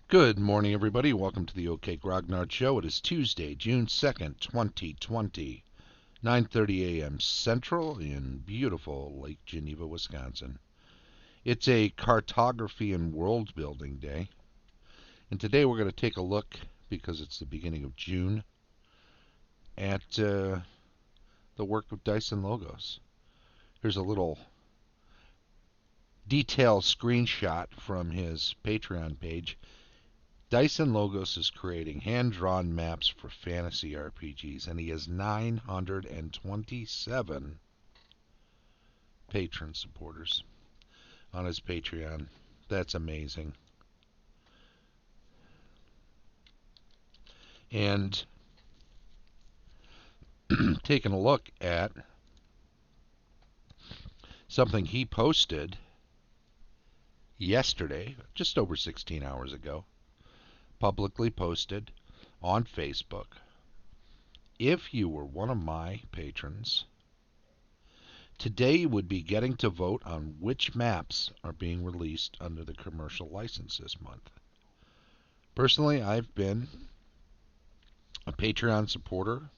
Good morning, everybody. Welcome to the OK Grognard Show. It is Tuesday, June 2nd, 2020, 9:30 a.m. Central in beautiful Lake Geneva, Wisconsin. It's a cartography and world building day. And today we're going to take a look, because it's the beginning of June, at the work of Dyson Logos. Here's a little detailed screenshot from his Patreon page. Dyson Logos is creating hand-drawn maps for fantasy RPGs, and he has 927 patron supporters on his Patreon. That's amazing. And taking a look at something he posted yesterday, just over 16 hours ago, publicly posted on Facebook. If you were one of my patrons, today you would be getting to vote on which maps are being released under the commercial license this month. Personally, I've been a Patreon supporter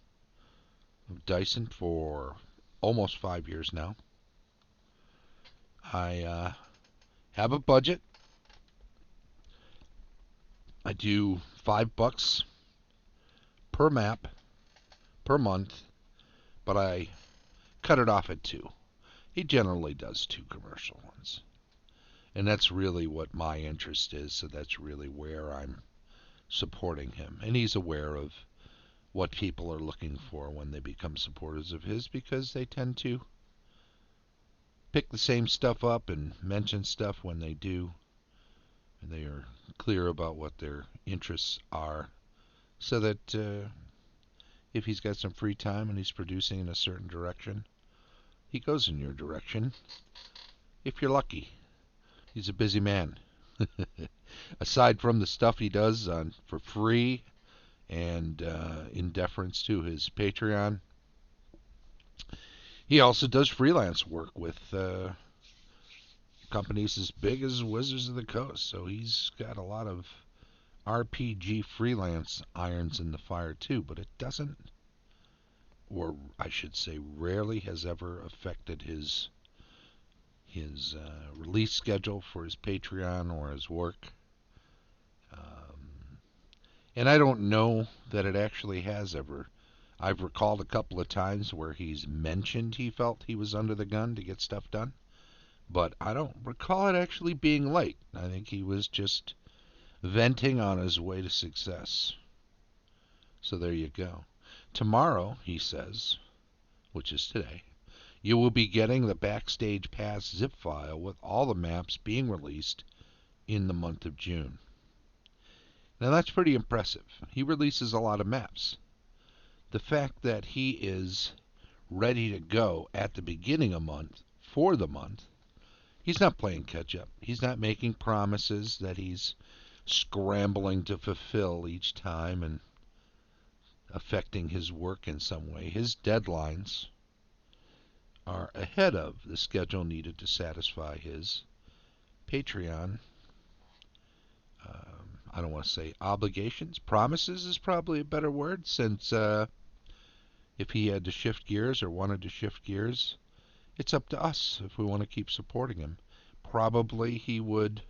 of Dyson for almost 5 years now. I have a budget. I do $5 per map per month, but I cut it off at 2. He generally does 2 commercial ones. And that's really what my interest is, so that's really where I'm supporting him. And he's aware of what people are looking for when they become supporters of his, because they tend to pick the same stuff up and mention stuff when they do. And they are clear about what their interests are, so that if he's got some free time and he's producing in a certain direction, he goes in your direction, if you're lucky. He's a busy man. Aside from the stuff he does for free and in deference to his Patreon, he also does freelance work with companies as big as Wizards of the Coast. So he's got a lot of RPG freelance irons in the fire too, but it doesn't, or I should say rarely has ever affected his release schedule for his Patreon or his work. And I don't know that it actually has ever. I've recalled a couple of times where he's mentioned he felt he was under the gun to get stuff done, but I don't recall it actually being late. I think he was just venting on his way to success. So there you go. Tomorrow, he says, which is today, you will be getting the Backstage Pass zip file with all the maps being released in the month of June. Now that's pretty impressive. He releases a lot of maps. The fact that he is ready to go at the beginning of month for the month, he's not playing catch up. He's not making promises that he's scrambling to fulfill each time and affecting his work in some way. His deadlines are ahead of the schedule needed to satisfy his Patreon. I don't want to say obligations. Promises is probably a better word, since if he had to shift gears or wanted to shift gears, it's up to us if we want to keep supporting him. Probably he would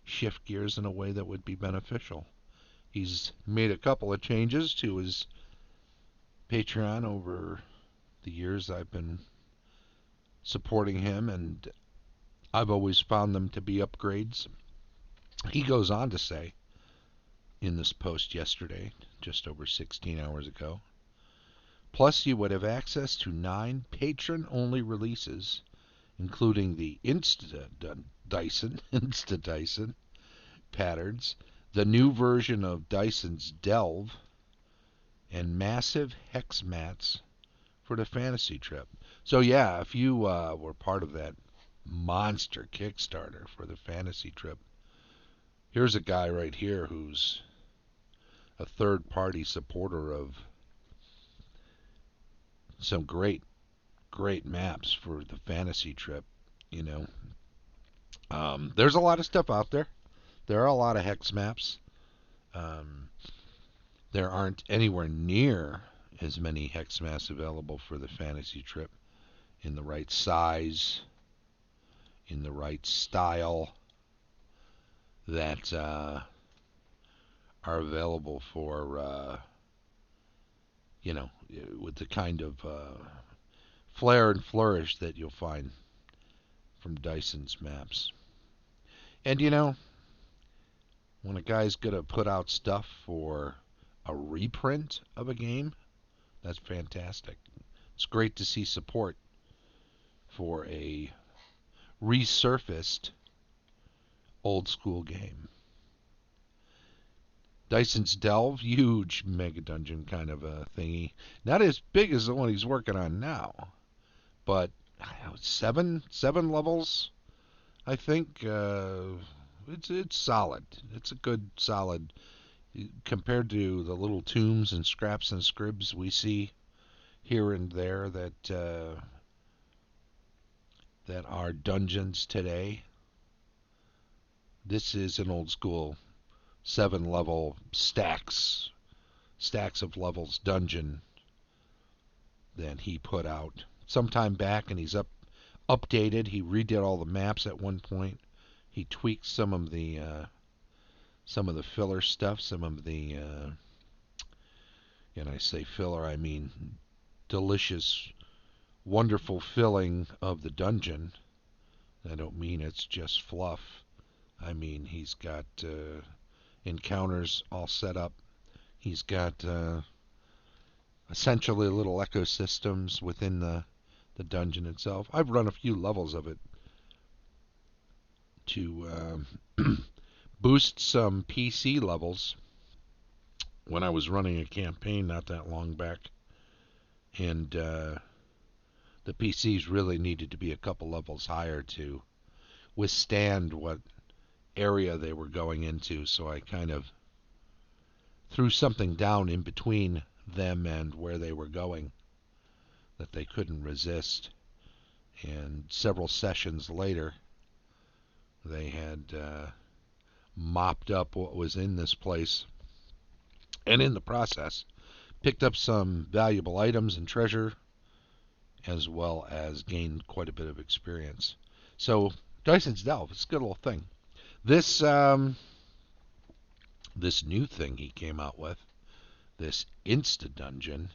shift gears in a way that would be beneficial. He's made a couple of changes to his Patreon over the years I've been supporting him, and I've always found them to be upgrades. He goes on to say in this post yesterday, just over 16 hours ago, plus you would have access to 9 patron-only releases, including the Dyson patterns, the new version of Dyson's Delve, and massive hex mats for the fantasy trip. So yeah, if you were part of that monster Kickstarter for the fantasy trip, here's a guy right here who's a third-party supporter of some great maps for the fantasy trip. There's a lot of stuff out there. There are a lot of hex maps. Um, there aren't anywhere near as many hex maps available for the fantasy trip in the right size, in the right style that are available for, with the kind of flair and flourish that you'll find from Dyson's maps. And when a guy's going to put out stuff for a reprint of a game, that's fantastic. It's great to see support for a resurfaced old school game. Dyson's Delve, huge mega dungeon kind of a thingy. Not as big as the one he's working on now, but seven levels, I think. It's solid. It's a good solid compared to the little tombs and scraps and scribs we see here and there that are dungeons today. This is an old school 7-level stacks of levels dungeon that he put out some time back, and he's updated. He redid all the maps at one point. He tweaked some of the filler stuff, some of the and I say filler, I mean delicious, wonderful filling of the dungeon. I don't mean it's just fluff. I mean he's got encounters all set up. He's got essentially little ecosystems within the dungeon itself. I've run a few levels of it to boost some PC levels when I was running a campaign not that long back, and the PCs really needed to be a couple levels higher to withstand what area they were going into, so I kind of threw something down in between them and where they were going that they couldn't resist. And several sessions later, they had mopped up what was in this place, and in the process, picked up some valuable items and treasure, as well as gained quite a bit of experience. So, Dyson's Delve, it's a good little thing. This this new thing he came out with, this Insta Dungeon,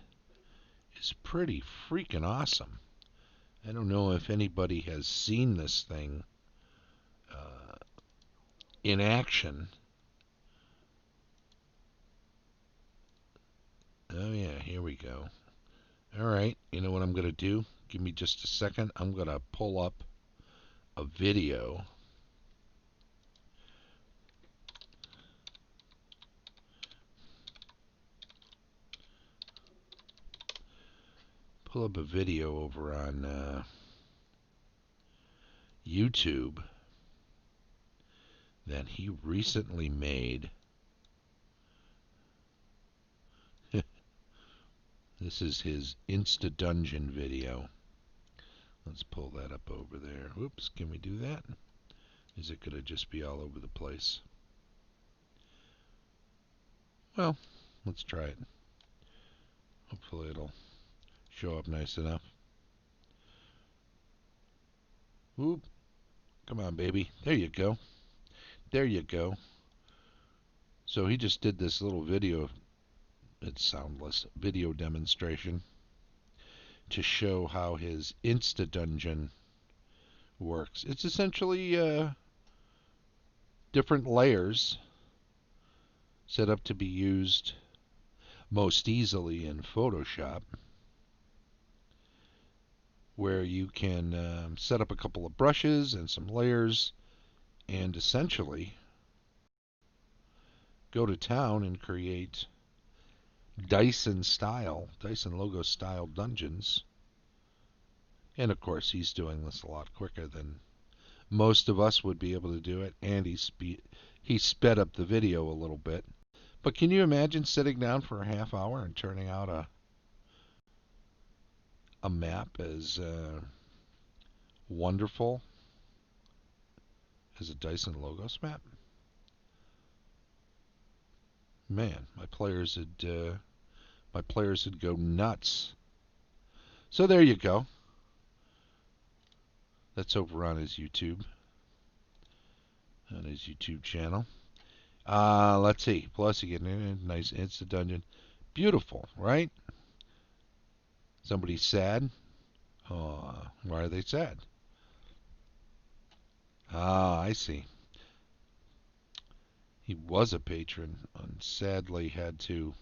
is pretty freaking awesome. I don't know if anybody has seen this thing in action. Oh yeah, here we go. Alright, you know what I'm going to do? Give me just a second. I'm going to pull up a video. Pull up a video over on YouTube that he recently made. This is his Insta Dungeon video. Let's pull that up over there. Whoops, can we do that? Is it going to just be all over the place? Well, let's try it. Hopefully it'll show up nice enough. Whoop. Come on, baby. There you go. There you go. So he just did this little video, it's soundless, video demonstration to show how his Insta Dungeon works. It's essentially different layers set up to be used most easily in Photoshop, where you can set up a couple of brushes and some layers and essentially go to town and create Dyson Logos style dungeons. And of course he's doing this a lot quicker than most of us would be able to do it, and he sped up the video a little bit. But can you imagine sitting down for a half hour and turning out a map as wonderful as a Dyson Logos map? Man, my players would go nuts. So there you go. That's over on his YouTube channel. Let's see. Plus, you get a nice instant dungeon. Beautiful, right? Somebody's sad. Why are they sad? I see. He was a patron and sadly had to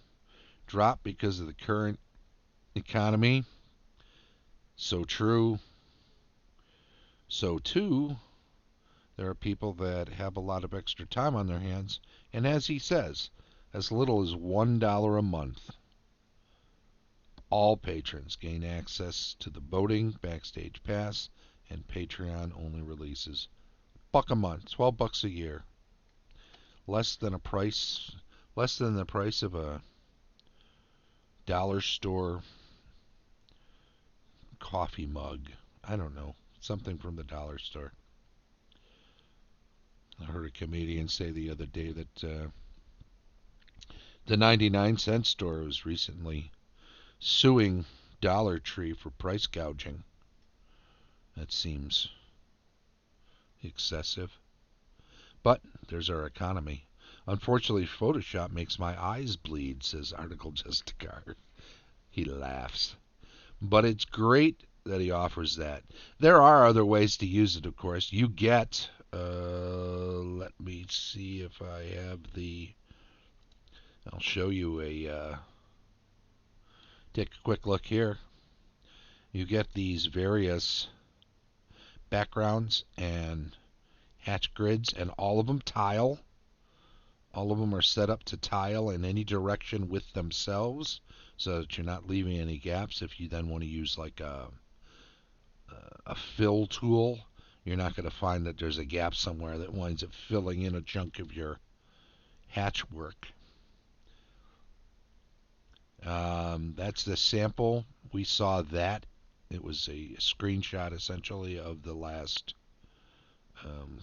drop because of the current economy. So true. So too, there are people that have a lot of extra time on their hands, and as he says, as little as $1 a month. All patrons gain access to the voting, backstage pass, and Patreon only releases. Buck a month, $12 a year. Less than the price of a dollar store coffee mug. I don't know, something from the dollar store. I heard a comedian say the other day that the 99-cent store was recently suing Dollar Tree for price gouging. That seems excessive. But there's our economy. Unfortunately, Photoshop makes my eyes bleed, says Article Justicar. He laughs. But it's great that he offers that. There are other ways to use it, of course. You get, let me see if I have I'll show you take a quick look here. You get these various backgrounds and hatch grids, and all of them tile. All of them are set up to tile in any direction with themselves so that you're not leaving any gaps. If you then want to use like a fill tool, you're not going to find that there's a gap somewhere that winds up filling in a chunk of your hatch work. That's the sample. We saw that. It was a screenshot essentially of the last.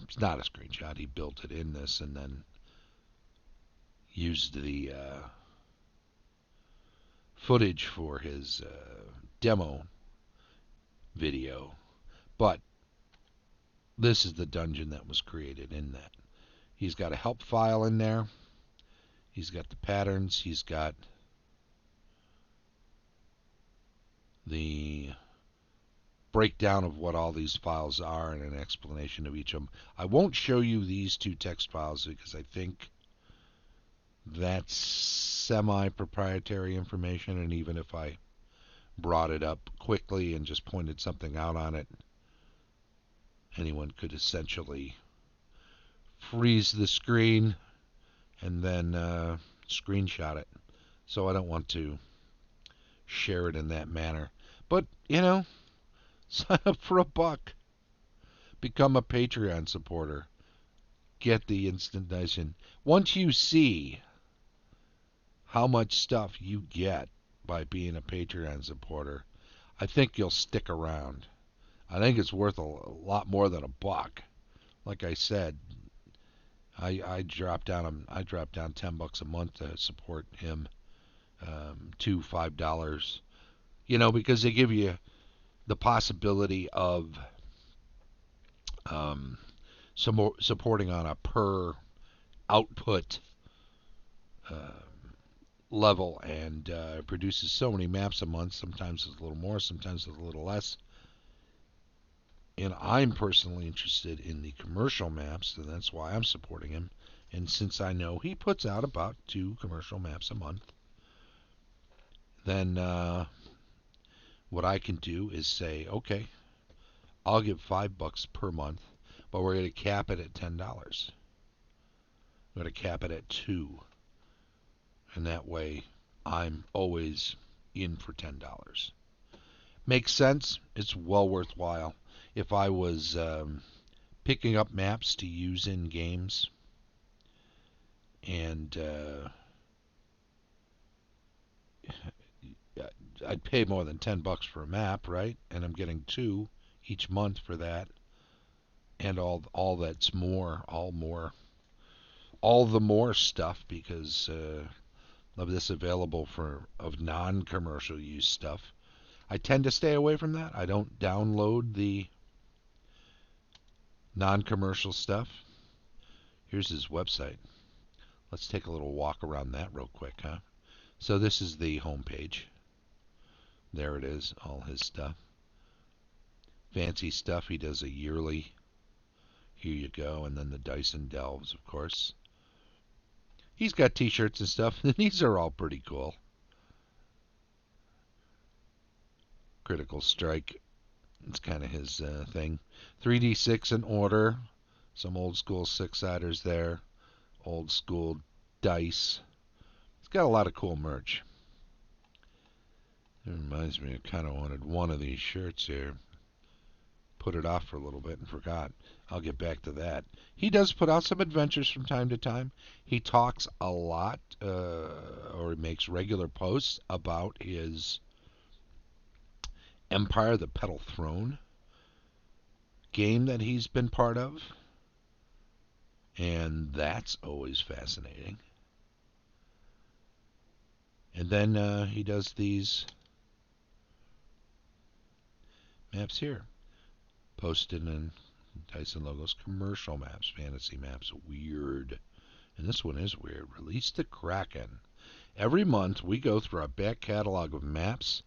It's not a screenshot. He built it in this and then used the footage for his demo video. But this is the dungeon that was created in that. He's got a help file in there. He's got the patterns. He's got the breakdown of what all these files are and an explanation of each of them. I won't show you these two text files because I think that's semi-proprietary information, and even if I brought it up quickly and just pointed something out on it, anyone could essentially freeze the screen and then screenshot it. So I don't want to share it in that manner. But, sign up for $1. Become a Patreon supporter. Get the instant Dyson. Once you see how much stuff you get by being a Patreon supporter, I think you'll stick around. I think it's worth a lot more than $1. Like I said, I dropped down $10 a month to support him, to $5. Because they give you the possibility of supporting on a per output level, and produces so many maps a month. Sometimes it's a little more, sometimes it's a little less. And I'm personally interested in the commercial maps, and that's why I'm supporting him. And since I know he puts out about 2 commercial maps a month, then what I can do is say, okay, I'll give $5 per month, but we're going to cap it at $10. We're going to cap it at 2. And that way, I'm always in for $10. Makes sense. It's well worthwhile. If I was picking up maps to use in games, and I'd pay more than $10 for a map, right? And I'm getting 2 each month for that, and all that's more, all the more stuff because of this available of non-commercial use stuff. I tend to stay away from that. I don't download the non-commercial stuff. Here's his website. Let's take a little walk around that real quick, huh? So this is the home page. There it is, all his stuff. Fancy stuff. He does a yearly. Here you go. And then the Dyson Delves, of course. He's got t-shirts and stuff, and these are all pretty cool. Critical Strike. It's kind of his thing. 3D6 in order. Some old school six-siders there. Old school dice. It's got a lot of cool merch. It reminds me, I kind of wanted one of these shirts here. Put it off for a little bit and forgot. I'll get back to that. He does put out some adventures from time to time. He talks a lot, or he makes regular posts about his Empire, the Petal Throne game that he's been part of. And that's always fascinating. And then he does these maps here. Posted in Dyson Logos commercial maps, fantasy maps, weird. And this one is weird. Release the Kraken. Every month we go through our back catalog of maps,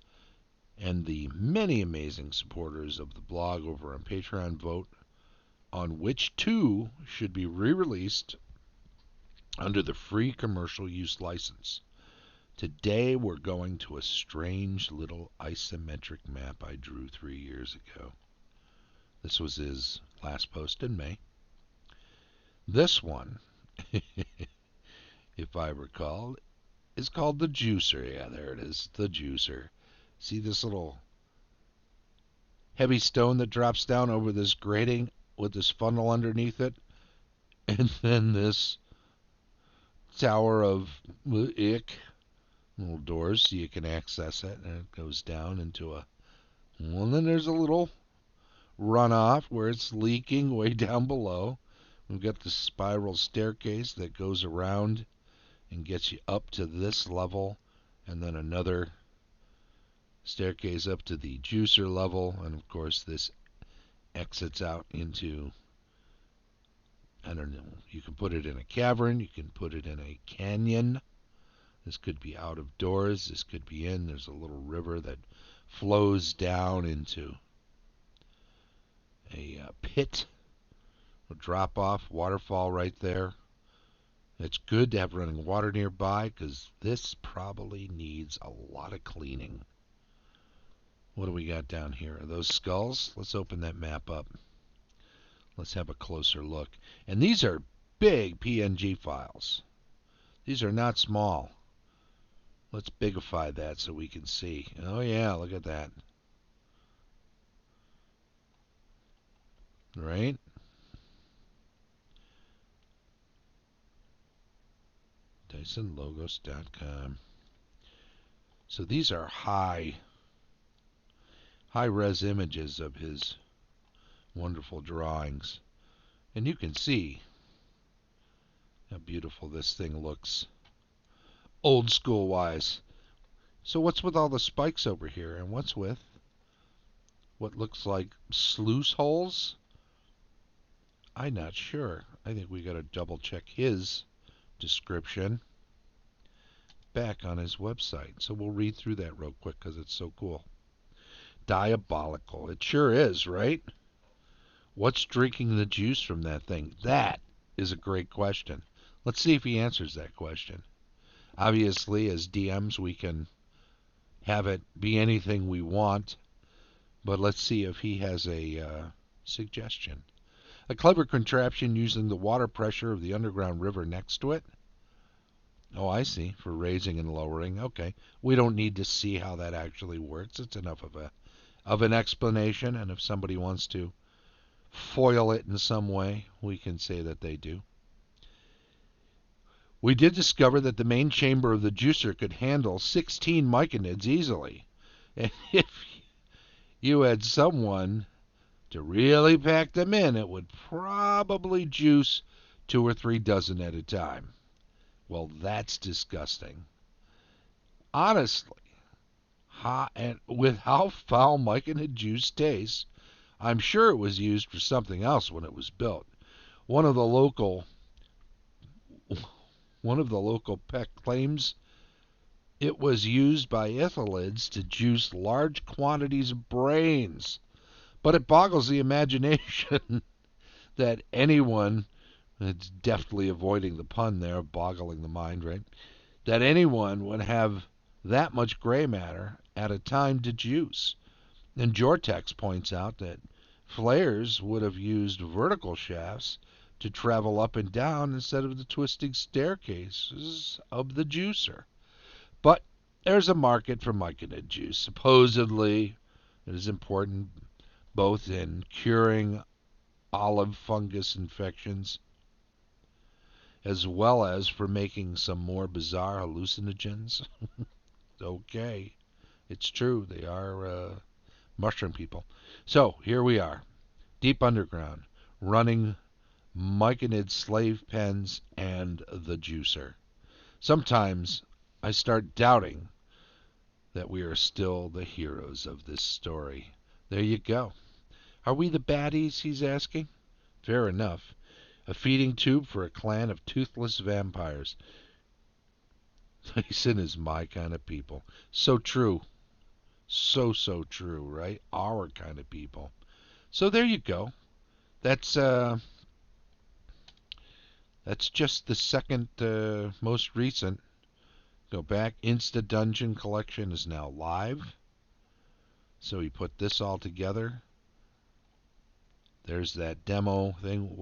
and the many amazing supporters of the blog over on Patreon vote on which two should be re-released under the free commercial use license. Today we're going to a strange little isometric map I drew 3 years ago. This was his last post in May. This one, if I recall, is called the Juicer. Yeah, there it is, the Juicer. See this little heavy stone that drops down over this grating with this funnel underneath it? And then this tower of ick, little doors so you can access it, and it goes down into a... Well, and then there's a little runoff where it's leaking way down below. We've got the spiral staircase that goes around and gets you up to this level, and then another staircase up to the juicer level, and of course this exits out into, I don't know, you can put it in a cavern, you can put it in a canyon. This could be out of doors, this could be in. There's a little river that flows down into a pit, a drop-off waterfall right there. It's good to have running water nearby because this probably needs a lot of cleaning. What do we got down here? Are those skulls? Let's open that map up. Let's have a closer look. And these are big PNG files. These are not small. Let's bigify that so we can see. Oh yeah, look at that. Right? DysonLogos.com. So these are high-res images of his wonderful drawings. And you can see how beautiful this thing looks, old school wise. So what's with all the spikes over here? And what's with what looks like sluice holes? I'm not sure. I think we got to double check his description back on his website. So we'll read through that real quick because it's so cool. Diabolical. It sure is, right? What's drinking the juice from that thing? That is a great question. Let's see if he answers that question. Obviously, as DMs, we can have it be anything we want, but let's see if he has a suggestion. A clever contraption using the water pressure of the underground river next to it. Oh, I see. For raising and lowering. Okay. We don't need to see how that actually works. It's enough of an explanation, and if somebody wants to foil it in some way, we can say that they do. We did discover that the main chamber of the juicer could handle 16 myconids easily. And if you had someone to really pack them in, it would probably juice 2 or 3 dozen at a time. Well, that's disgusting. Honestly, and with how foul myconid juice tastes, I'm sure it was used for something else when it was built. One of the local pet claims it was used by ithalids to juice large quantities of brains. But it boggles the imagination that anyone, it's deftly avoiding the pun there, boggling the mind, right? That anyone would have that much gray matter at a time to juice. And Jortex points out that flayers would have used vertical shafts to travel up and down instead of the twisting staircases of the juicer. But there's a market for myconid juice. Supposedly, it is important both in curing olive fungus infections as well as for making some more bizarre hallucinogens. Okay, it's true. They are mushroom people. So here we are, deep underground, running myconid slave pens and the juicer. Sometimes I start doubting that we are still the heroes of this story. There you go. Are we the baddies, he's asking? Fair enough. A feeding tube for a clan of toothless vampires. Dyson is my kind of people. So true. So true, right? Our kind of people. So there you go. That's just the second most recent. Go back. Insta Dungeon collection is now live. So we put this all together. There's that demo thing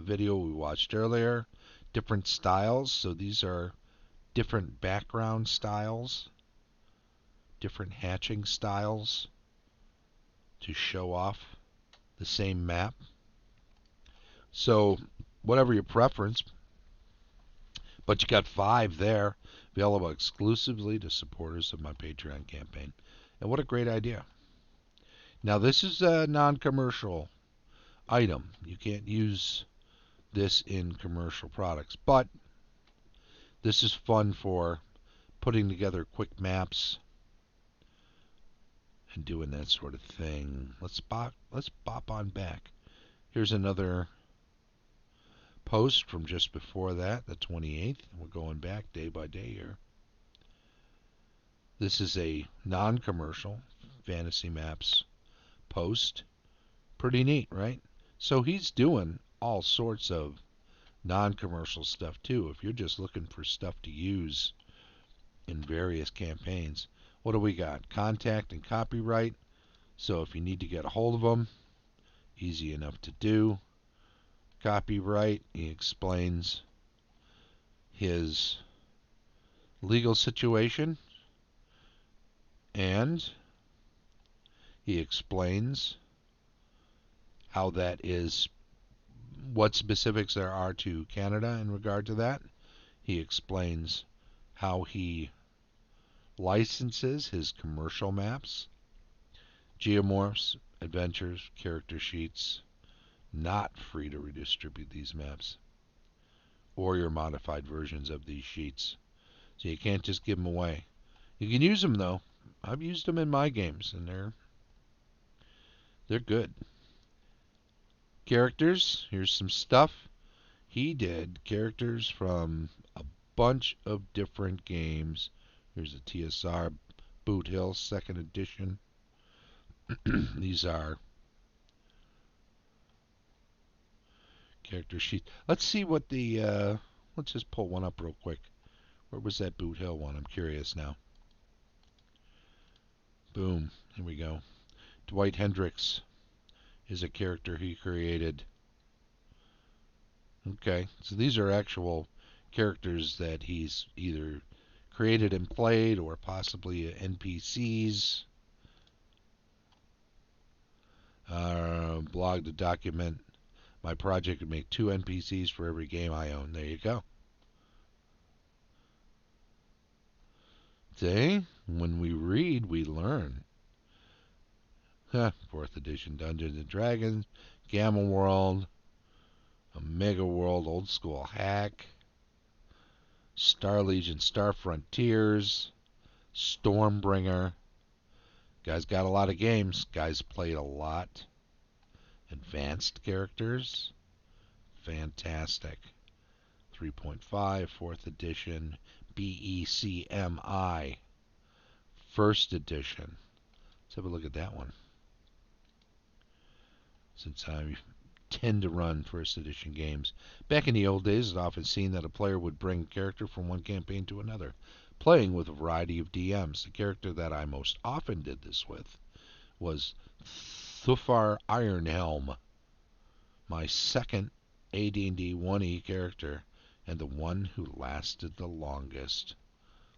video we watched earlier. Different styles. So these are different background styles, different hatching styles to show off the same map. So whatever your preference, but you got 5 there available exclusively to supporters of my Patreon campaign. And what a great idea. Now this is a non-commercial item. You can't use this in commercial products, but this is fun for putting together quick maps and doing that sort of thing. Let's bop on back. Here's another post from just before that, the 28th. We're going back day by day here. This is a non-commercial Fantasy Maps post. Pretty neat, right? So he's doing all sorts of non-commercial stuff too. If you're just looking for stuff to use in various campaigns. What do we got? Contact and copyright. So if you need to get a hold of them, easy enough to do. Copyright, he explains his legal situation, and he explains how that is, what specifics there are to Canada in regard to that. He explains how he licenses his commercial maps, geomorphs, adventures, character sheets. Not free to redistribute these maps or your modified versions of these sheets. So you can't just give them away. You can use them though. I've used them in my games and they're good. Characters, here's some stuff. He did characters from a bunch of different games. Here's a TSR Boot Hill 2nd edition. These are character sheet. Let's see what the let's just pull one up real quick. Where was that Boot Hill one? I'm curious now. Boom. Here we go. Dwight Hendricks is a character he created. Okay, so these are actual characters that he's either created and played or possibly NPCs. Blog to document my project would make 2 NPCs for every game I own. There you go. See? When we read, we learn. 4th edition Dungeons and Dragons, Gamma World, Omega World, Old School Hack, Star Legion, Star Frontiers, Stormbringer. Guy's got a lot of games. Guy's played a lot. Advanced characters. Fantastic. 3.5, 4th edition. BECMI. First edition. Let's have a look at that one. Since I tend to run first edition games. Back in the old days, it's often seen that a player would bring a character from one campaign to another, playing with a variety of DMs. The character that I most often did this with was Thufar Ironhelm, my second AD&D 1E character, and the one who lasted the longest.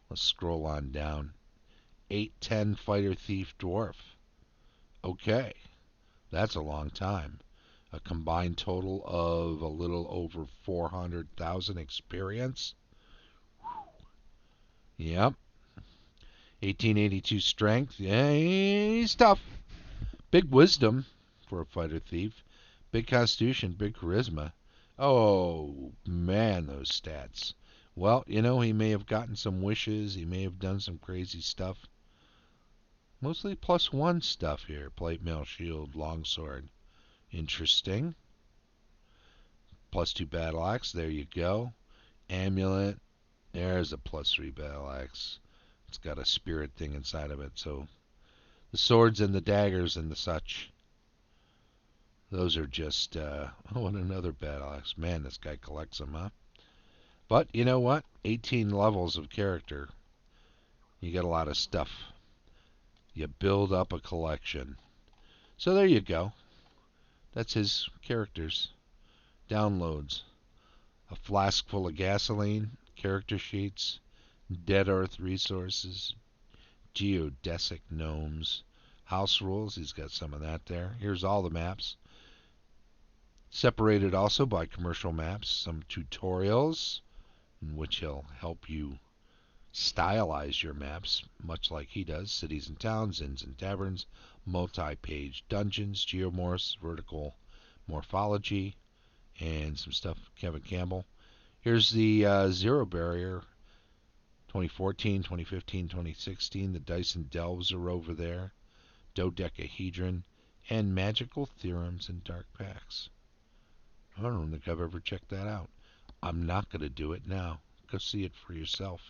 Let's scroll on down. 810 Fighter Thief Dwarf. Okay, that's a long time. A combined total of a little over 400,000 experience. Yep. 1882 strength. Yeah, he's tough. Big wisdom for a fighter thief. Big constitution, big charisma. Oh, man, those stats. Well, you know, he may have gotten some wishes. He may have done some crazy stuff. Mostly +1 stuff here. Plate, mail, shield, longsword. Interesting. +2 battle axe. There you go. Amulet. There's a +3 battle axe. It's got a spirit thing inside of it. So the swords and the daggers and the such. Those are just, oh, and another battle axe. Man, this guy collects them, huh? But you know what? 18 levels of character. You get a lot of stuff. You build up a collection. So there you go. That's his characters. Downloads. A flask full of gasoline, character sheets, Dead Earth resources, geodesic gnomes, house rules. He's got some of that there. Here's all the maps. Separated also by commercial maps, some tutorials in which he'll help you stylize your maps, much like he does. Cities and towns, inns and taverns, multi-page dungeons, geomorphs, vertical morphology, and some stuff Kevin Campbell. Here's the Zero Barrier 2014, 2015, 2016. The Dyson Delves are over there. Dodecahedron, and Magical Theorems and Dark Packs. I don't think I've ever checked that out. I'm not going to do it now. Go see it for yourself.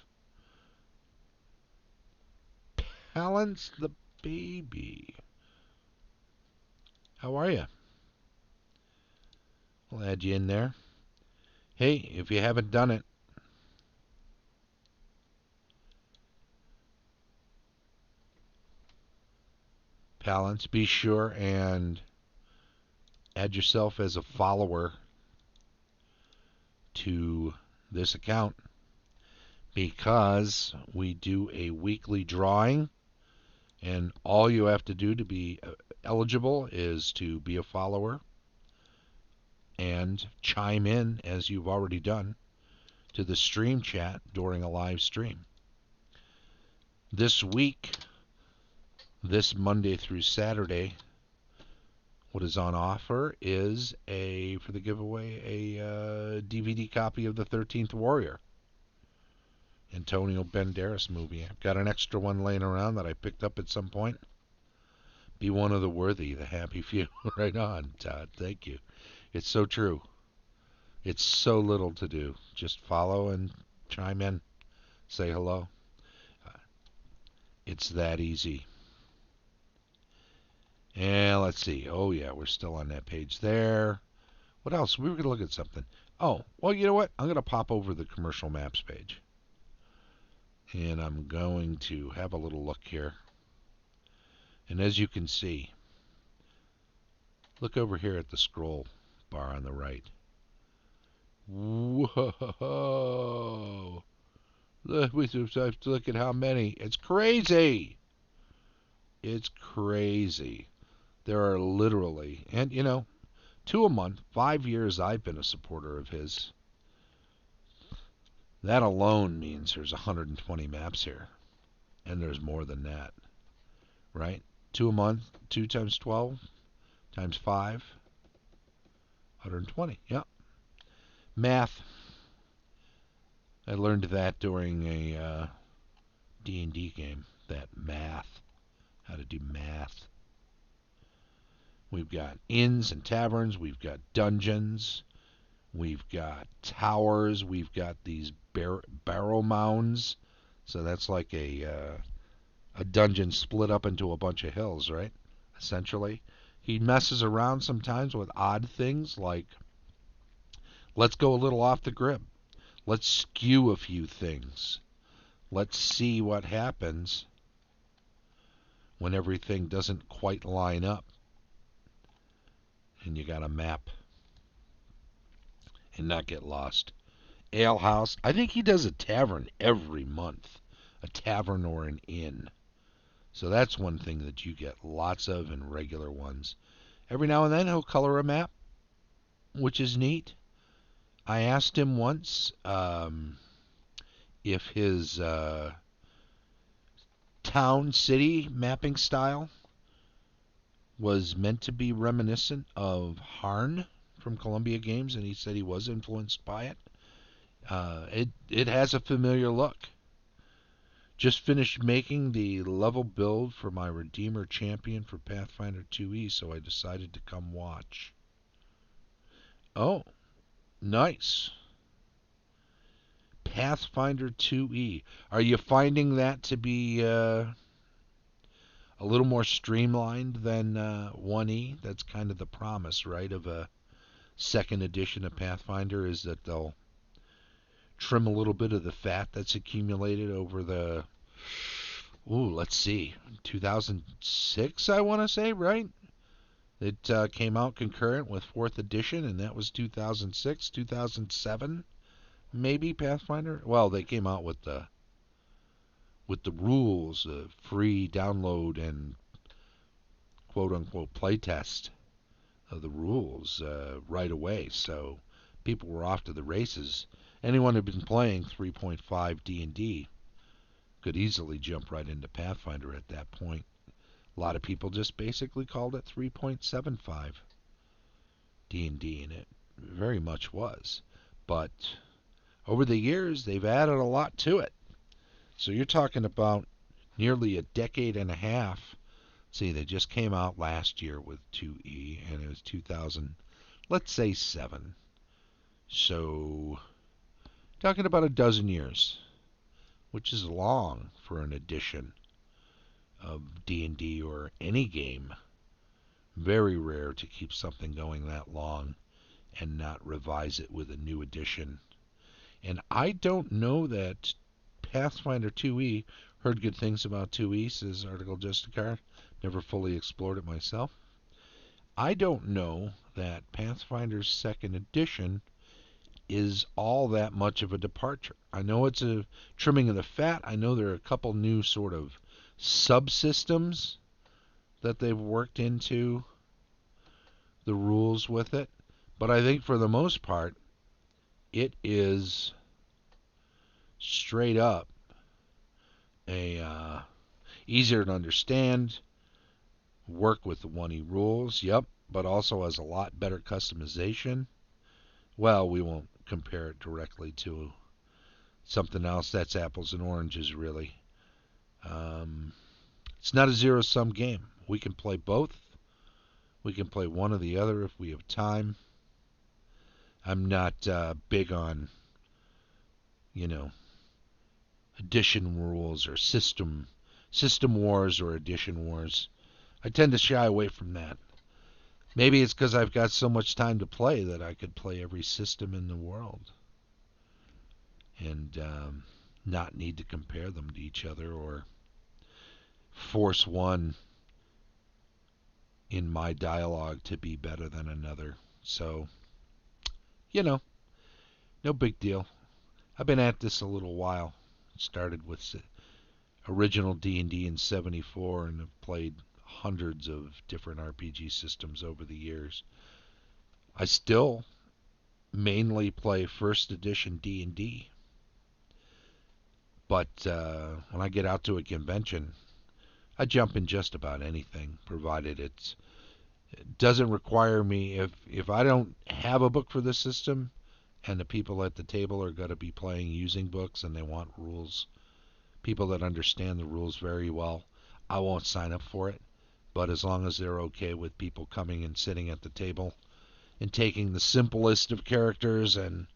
Palance the baby. How are you? We'll add you in there. Hey, if you haven't done it, Palance, be sure and add yourself as a follower to this account, because we do a weekly drawing, and all you have to do to be eligible is to be a follower and chime in, as you've already done, to the stream chat during a live stream. This week, this Monday through Saturday, what is on offer is for the giveaway, a DVD copy of The 13th Warrior, Antonio Banderas movie. I've got an extra one laying around that I picked up at some point. Be one of the worthy, the happy few. Right on, Todd. Thank you. It's so true. It's so little to do. Just follow and chime in. Say hello. It's that easy. And let's see. Oh, yeah, we're still on that page there. What else? We were going to look at something. Oh, well, you know what? I'm going to pop over the commercial maps page. And I'm going to have a little look here. And as you can see, look over here at the scroll bar on the right. Whoa! Look at how many. It's crazy. It's crazy. There are literally, and you know, 2 a month, 5 years I've been a supporter of his. That alone means there's 120 maps here. And there's more than that. Right? 2 a month, 2 times 12 times 5, 120. Yep. Math. I learned that during a D&D game. That math. How to do math. We've got inns and taverns. We've got dungeons. We've got towers. We've got these barrow mounds. So that's like a dungeon split up into a bunch of hills, right? Essentially. He messes around sometimes with odd things like, let's go a little off the grid. Let's skew a few things. Let's see what happens when everything doesn't quite line up and you got to map and not get lost. Ale house. I think he does a tavern every month. A tavern or an inn. So that's one thing that you get lots of in regular ones. Every now and then he'll color a map, which is neat. I asked him once if his town city mapping style was meant to be reminiscent of Harn from Columbia Games, and he said he was influenced by it. It has a familiar look. Just finished making the level build for my Redeemer Champion for Pathfinder 2e, so I decided to come watch. Oh, nice. Pathfinder 2e. Are you finding that to be a little more streamlined than 1e? That's kind of the promise, right, of a second edition of Pathfinder, is that they'll trim a little bit of the fat that's accumulated over the, let's see, 2006, I want to say, right? It came out concurrent with 4th edition, and that was 2006, 2007, maybe, Pathfinder? Well, they came out with the rules, free download and quote-unquote playtest of the rules right away, so people were off to the races. Anyone who'd been playing 3.5 D&D could easily jump right into Pathfinder at that point. A lot of people just basically called it 3.75 D&D, and it very much was. But over the years, they've added a lot to it. So you're talking about nearly a decade and a half. See, they just came out last year with 2E, and it was 2000, let's say 7. So, talking about a dozen years, which is long for an edition of D&D or any game. Very rare to keep something going that long and not revise it with a new edition. And I don't know that Pathfinder 2e, heard good things about 2e, says Article Justicar, never fully explored it myself. I don't know that Pathfinder's second edition is all that much of a departure. I know it's a trimming of the fat. I know there are a couple new sort of subsystems that they've worked into the rules with it. But I think for the most part, it is straight up a easier to understand, work with the 1E rules, yep, but also has a lot better customization. Well, we won't compare it directly to something else. That's apples and oranges, really. It's not a zero-sum game. We can play both. We can play one or the other if we have time. I'm not big on, edition rules or system wars or edition wars. I tend to shy away from that. Maybe it's because I've got so much time to play that I could play every system in the world and not need to compare them to each other or force one in my dialogue to be better than another. So, no big deal. I've been at this a little while. Started with original D&D in '74 and have played hundreds of different RPG systems over the years. I still mainly play first edition D&D, but when I get out to a convention, I jump in just about anything, provided it doesn't require me. If I don't have a book for the system, and the people at the table are going to be playing using books and they want rules, people that understand the rules very well, I won't sign up for it. But as long as they're okay with people coming and sitting at the table and taking the simplest of characters and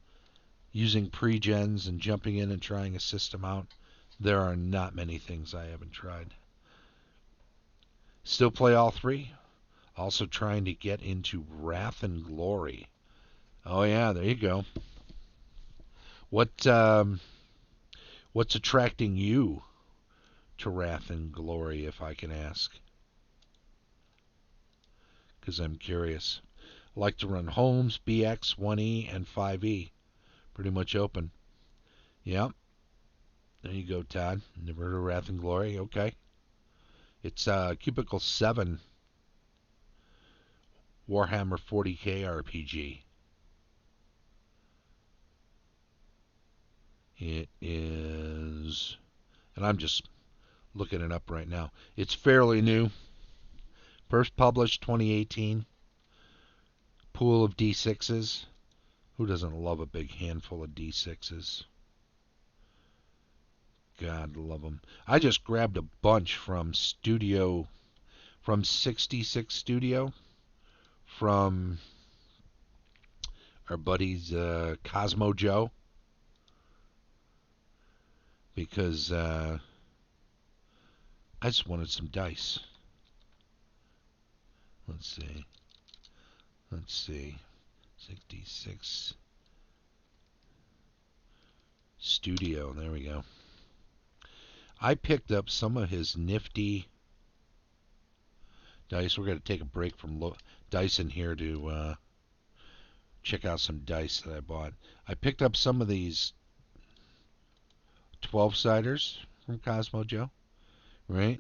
using pre-gens and jumping in and trying a system out, there are not many things I haven't tried. Still play all three. Also trying to get into Wrath and Glory. Oh yeah, there you go. What what's attracting you to Wrath and Glory, if I can ask? Because I'm curious. I like to run Homes, BX, 1E, and 5E. Pretty much open. Yep. There you go, Todd. Never heard of Wrath and Glory. Okay. It's Cubicle 7 Warhammer 40k RPG. It is, and I'm just looking it up right now. It's fairly new. First published 2018. Pool of D6s. Who doesn't love a big handful of D6s? God love them. I just grabbed a bunch from 66 Studio, from our buddies Cosmo Joe, because I just wanted some dice. Let's see. 66 Studio. There we go. I picked up some of his nifty dice. We're going to take a break from Dyson here to check out some dice that I bought. I picked up some of these 12-siders from Cosmo Joe, right?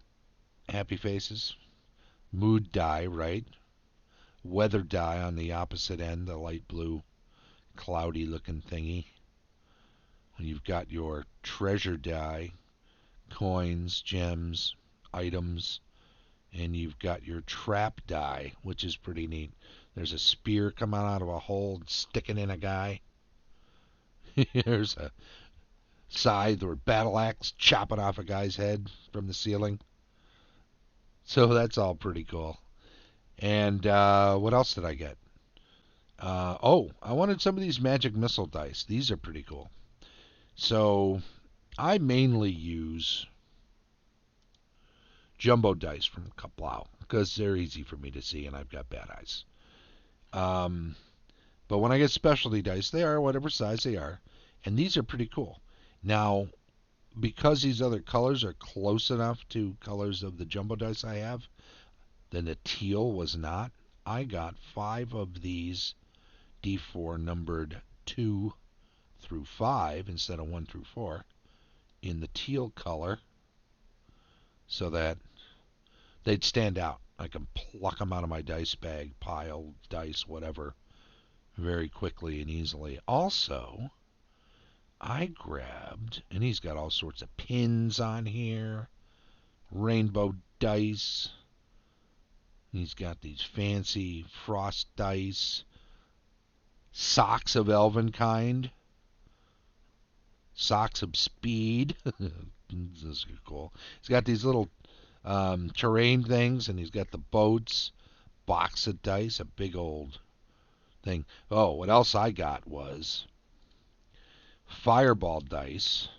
Happy faces. Mood die, right? Weather die on the opposite end, the light blue, cloudy looking thingy. You've got your treasure die, coins, gems, items, and you've got your trap die, which is pretty neat. There's a spear coming out of a hole and sticking in a guy. There's a scythe or battle axe chopping off a guy's head from the ceiling. So that's all pretty cool. And what else did I get? I wanted some of these magic missile dice. These are pretty cool. So I mainly use jumbo dice from Kaplow because they're easy for me to see and I've got bad eyes. But when I get specialty dice, they are whatever size they are. And these are pretty cool. Now, because these other colors are close enough to colors of the jumbo dice I have, then the teal was not. I got 5 of these D4 numbered 2 through 5 instead of 1 through 4 in the teal color so that they'd stand out. I can pluck them out of my dice bag, pile, dice, whatever, very quickly and easily. Also, I grabbed, and he's got all sorts of pins on here, rainbow dice. He's got these fancy frost dice, socks of elven kind, socks of speed. This is cool. He's got these little terrain things, and he's got the boats, box of dice, a big old thing. Oh, what else I got was fireball dice,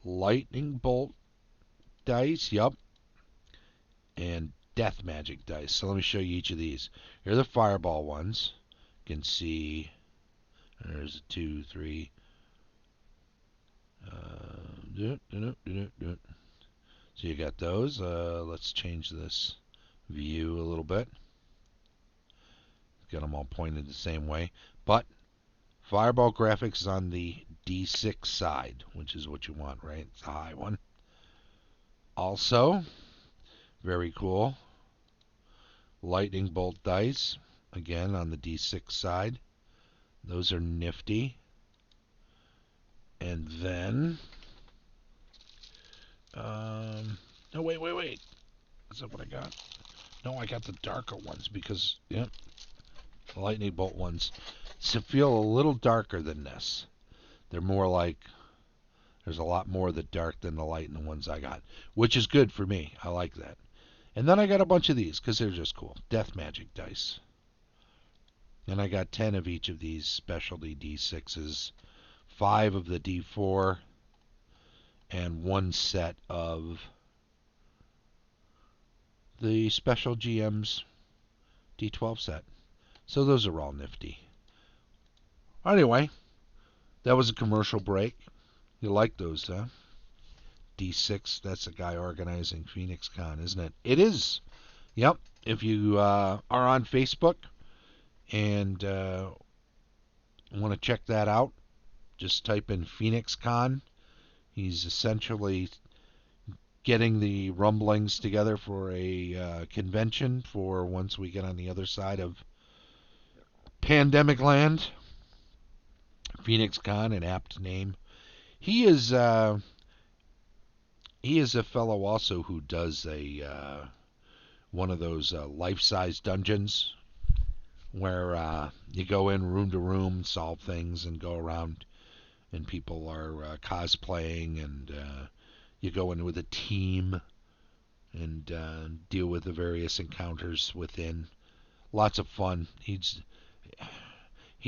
lightning bolt dice, yep, and death magic dice. So let me show you each of these. Here are the fireball ones. You can see there's a 2, 3. So you got those. Let's change this view a little bit. Get them all pointed the same way. But fireball graphics is on the D6 side, which is what you want, right? It's a high one. Also, very cool, lightning bolt dice, again on the D6 side. Those are nifty. And then, oh, wait. That's not what I got. No, I got the darker ones because, yeah, the lightning bolt ones feel a little darker than this. They're more like, there's a lot more of the dark than the light in the ones I got, which is good for me. I like that. And then I got a bunch of these because they're just cool. Death Magic dice. And I got 10 of each of these specialty D6s, 5 of the D4, and 1 set of the special GM's D12 set. So those are all nifty. Anyway, that was a commercial break. You like those, huh? D6, that's the guy organizing Phoenix Con, isn't it? It is. Yep. If you are on Facebook and want to check that out, just type in Phoenix Con. He's essentially getting the rumblings together for a convention for once we get on the other side of pandemic land. Phoenix Con, an apt name. He is a fellow also who does a one of those life-size dungeons where you go in room to room, solve things, and go around, and people are cosplaying, and you go in with a team and deal with the various encounters within. Lots of fun. He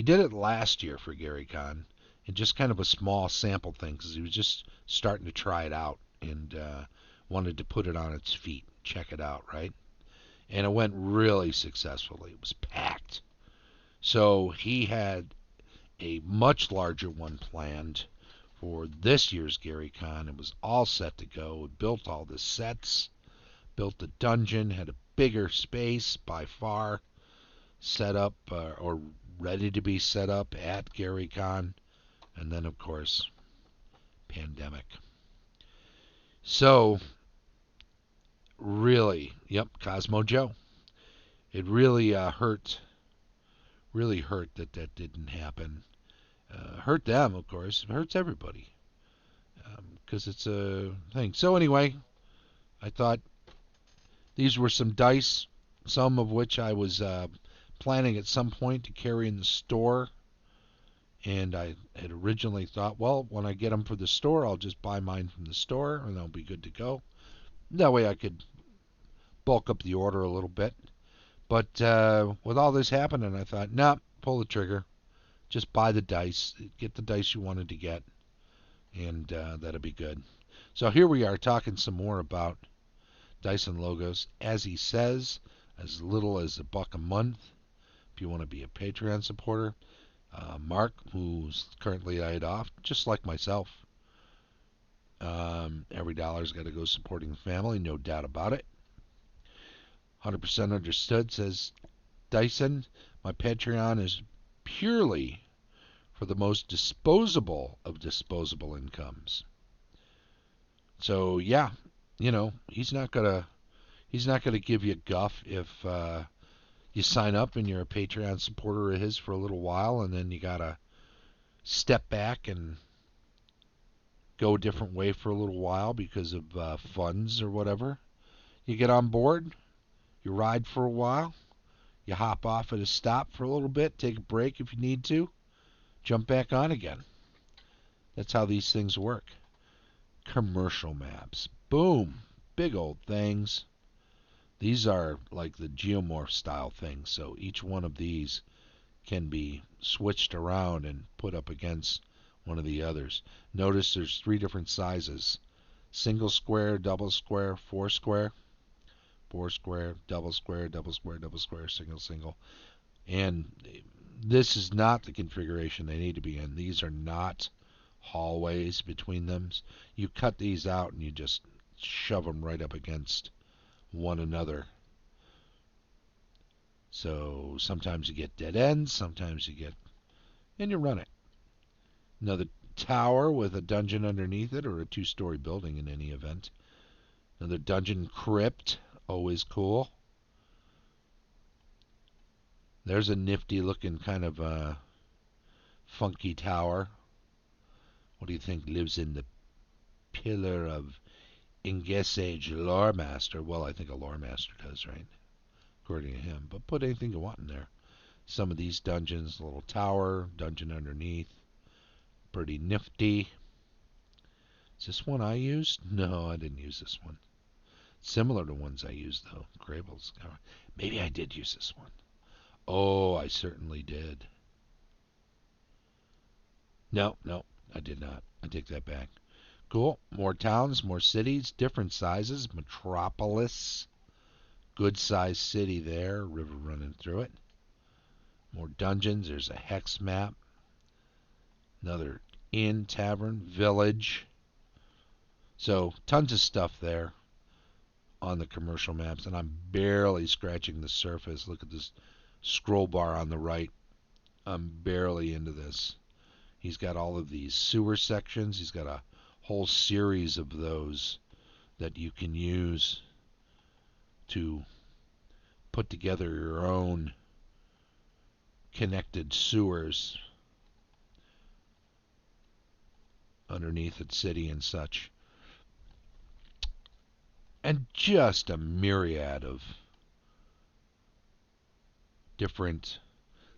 did it last year for Gary Con, and just kind of a small sample thing because he was just starting to try it out and wanted to put it on its feet, check it out, right? And it went really successfully. It was packed. So he had a much larger one planned for this year's Gary Con. It was all set to go. It built all the sets, built the dungeon, had a bigger space by far, set up or ready to be set up at Gary Con. And then, of course, pandemic. So, really, yep, Cosmo Joe. It really hurt that that didn't happen. Hurt them, of course. It hurts everybody because it's a thing. So anyway, I thought these were some dice, some of which I was planning at some point to carry in the store. And I had originally thought, well, when I get them for the store, I'll just buy mine from the store, and they'll be good to go. That way I could bulk up the order a little bit. But with all this happening, I thought, nah, pull the trigger. Just buy the dice. Get the dice you wanted to get, and that'll be good. So here we are talking some more about Dyson Logos. As he says, as little as $1 a month if you want to be a Patreon supporter. Mark, who's currently laid off, just like myself. Every dollar's got to go supporting the family, no doubt about it. 100% understood, says Dyson. My Patreon is purely for the most disposable of disposable incomes. So yeah, he's not gonna give you guff if you sign up and you're a Patreon supporter of his for a little while, and then you gotta step back and go a different way for a little while because of funds or whatever. You get on board, you ride for a while, you hop off at a stop for a little bit, take a break if you need to, jump back on again. That's how these things work. Commercial maps. Boom. Big old things. These are like the geomorph style things, so each one of these can be switched around and put up against one of the others. Notice there's 3 different sizes. Single square, double square, 4 square, 4 square, double square, double square, double square, single, single. And this is not the configuration they need to be in. These are not hallways between them. You cut these out and you just shove them right up against one another. So sometimes you get dead ends, sometimes you get, and you run it. Another tower with a dungeon underneath it, or a 2-story building in any event. Another dungeon crypt, always cool. There's a nifty looking kind of funky tower. What do you think lives in the pillar of Ingesage Lore Master? Well, I think a Lore Master does, right? according to him. But put anything you want in there. Some of these dungeons, a little tower, dungeon underneath, pretty nifty. Is this one I used? No, I didn't use this one. Similar to ones I used, though. Grable's. Maybe I did use this one. Oh, I certainly did. No, I did not. I take that back. Cool. More towns, more cities, different sizes. Metropolis. Good sized city there. River running through it. More dungeons. There's a hex map. Another inn, tavern, village. So tons of stuff there on the commercial maps, and I'm barely scratching the surface. Look at this scroll bar on the right. I'm barely into this. He's got all of these sewer sections. He's got a whole series of those that you can use to put together your own connected sewers underneath the city and such. And just a myriad of different,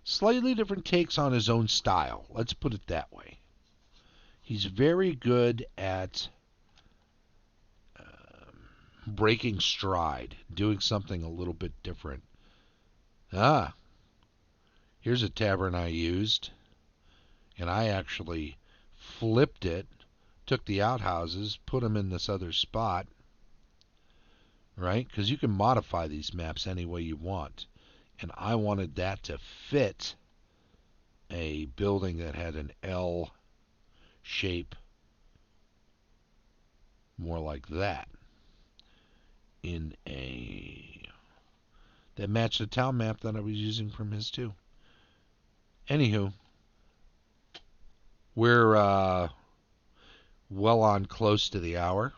slightly different takes on his own style. Let's put it that way. He's very good at breaking stride, doing something a little bit different. Here's a tavern I used, and I actually flipped it, took the outhouses, put them in this other spot, right? Because you can modify these maps any way you want. And I wanted that to fit a building that had an L shape, more like that, that matched the town map that I was using from his too. Anywho, we're well on close to the hour,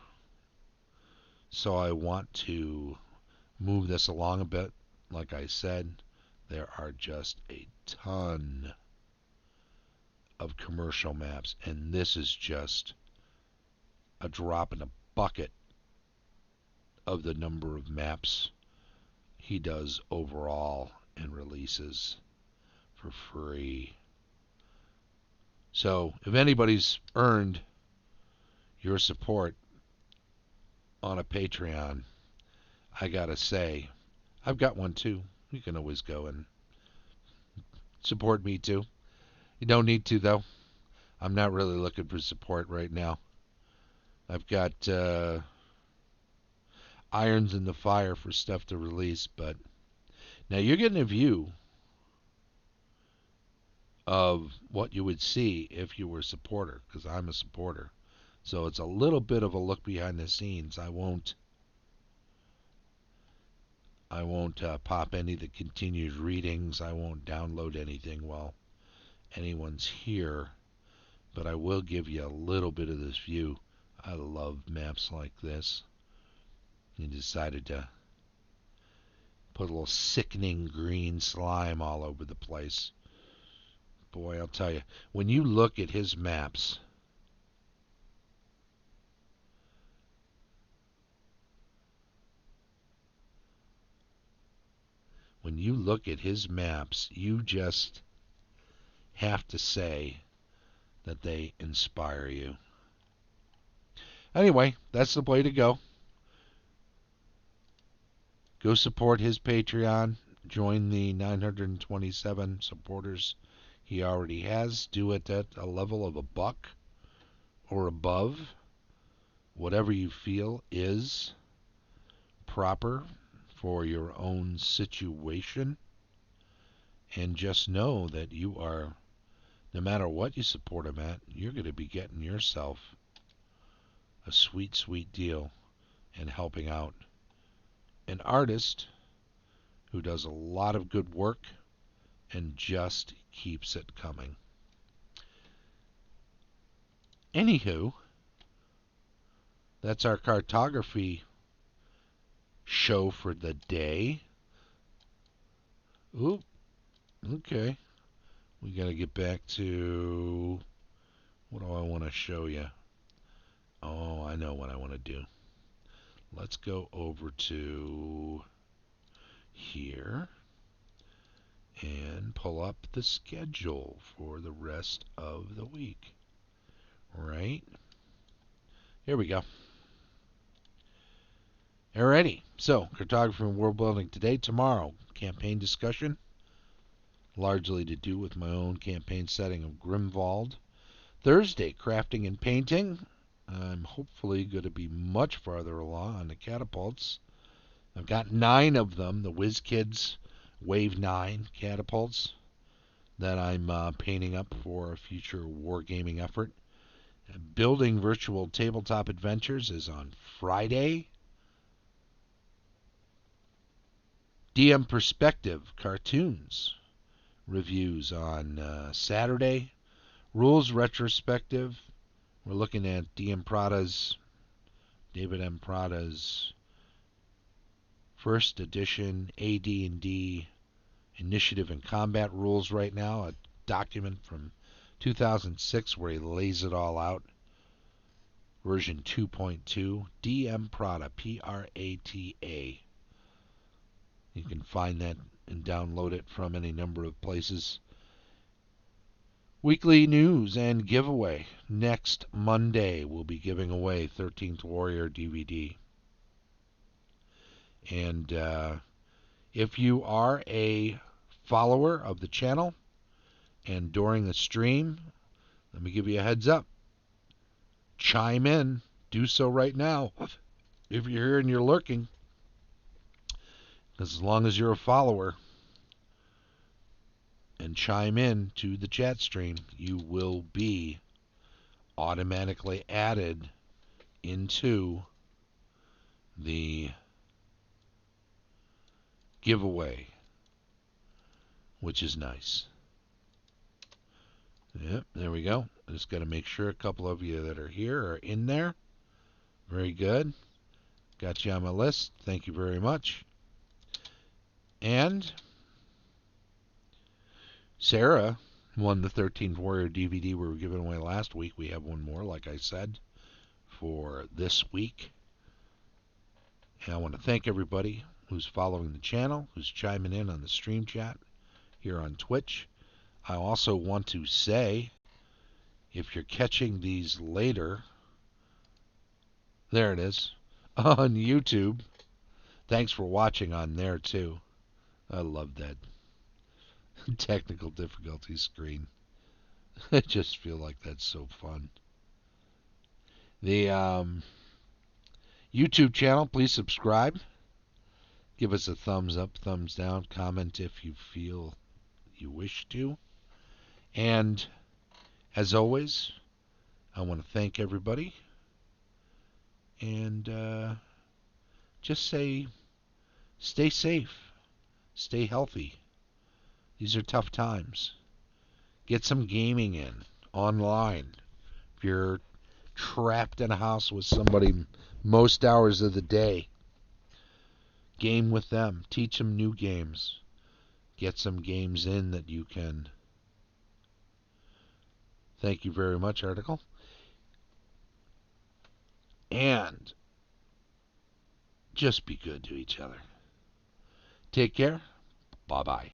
so I want to move this along a bit. Like I said, there are just a ton of commercial maps, and this is just a drop in a bucket of the number of maps he does overall and releases for free. So if anybody's earned your support on a Patreon, I gotta say, I've got one too. You can always go and support me too. You don't need to, though. I'm not really looking for support right now. I've got irons in the fire for stuff to release, but now you're getting a view of what you would see if you were a supporter, because I'm a supporter. So it's a little bit of a look behind the scenes. I won't pop any of the continued readings. I won't download anything while anyone's here, but I will give you a little bit of this view. I love maps like this. He decided to put a little sickening green slime all over the place. Boy, I'll tell you, when you look at his maps, you just have to say that they inspire you. Anyway, that's the way to go. Go support his Patreon. Join the 927 supporters he already has. Do it at a level of $1 or above. Whatever you feel is proper for your own situation. And just know that you are, no matter what you support him at, you're going to be getting yourself a sweet, sweet deal and helping out an artist who does a lot of good work and just keeps it coming. Anywho, that's our cartography show for the day. Oop, okay. We got to get back to, what do I want to show you? Oh, I know what I want to do. Let's go over to here and pull up the schedule for the rest of the week. Right? Here we go. Alrighty. So, cartography and world building today. Tomorrow, campaign discussion. Largely to do with my own campaign setting of Grimwald. Thursday, crafting and painting. I'm hopefully going to be much farther along on the catapults. I've got 9 of them, the WizKids Wave 9 catapults that I'm painting up for a future wargaming effort. Building virtual tabletop adventures is on Friday. DM Perspective cartoons reviews on Saturday. Rules retrospective. We're looking at David M. Prada's first edition AD&D Initiative and Combat Rules right now, a document from 2006 where he lays it all out. Version 2.2, DM Prada, Prata. You can find that and download it from any number of places. Weekly news and giveaway. Next Monday, we'll be giving away 13th Warrior DVD. And if you are a follower of the channel and during the stream, let me give you a heads up. Chime in. Do so right now. If you're here and you're lurking, as long as you're a follower and chime in to the chat stream, you will be automatically added into the giveaway, which is nice. Yep, there we go. I just got to make sure a couple of you that are here are in there. Very good. Got you on my list. Thank you very much. And Sarah won the 13th Warrior DVD we were giving away last week. We have one more, like I said, for this week. And I want to thank everybody who's following the channel, who's chiming in on the stream chat here on Twitch. I also want to say, if you're catching these later, there it is, on YouTube. Thanks for watching on there, too. I love that technical difficulty screen. I just feel like that's so fun. The YouTube channel, please subscribe. Give us a thumbs up, thumbs down, comment if you feel you wish to. And as always, I want to thank everybody and just say stay safe, stay healthy. These are tough times. Get some gaming in online. If you're trapped in a house with somebody most hours of the day, game with them. Teach them new games. Get some games in that you can. Thank you very much, article. And just be good to each other. Take care. Bye-bye.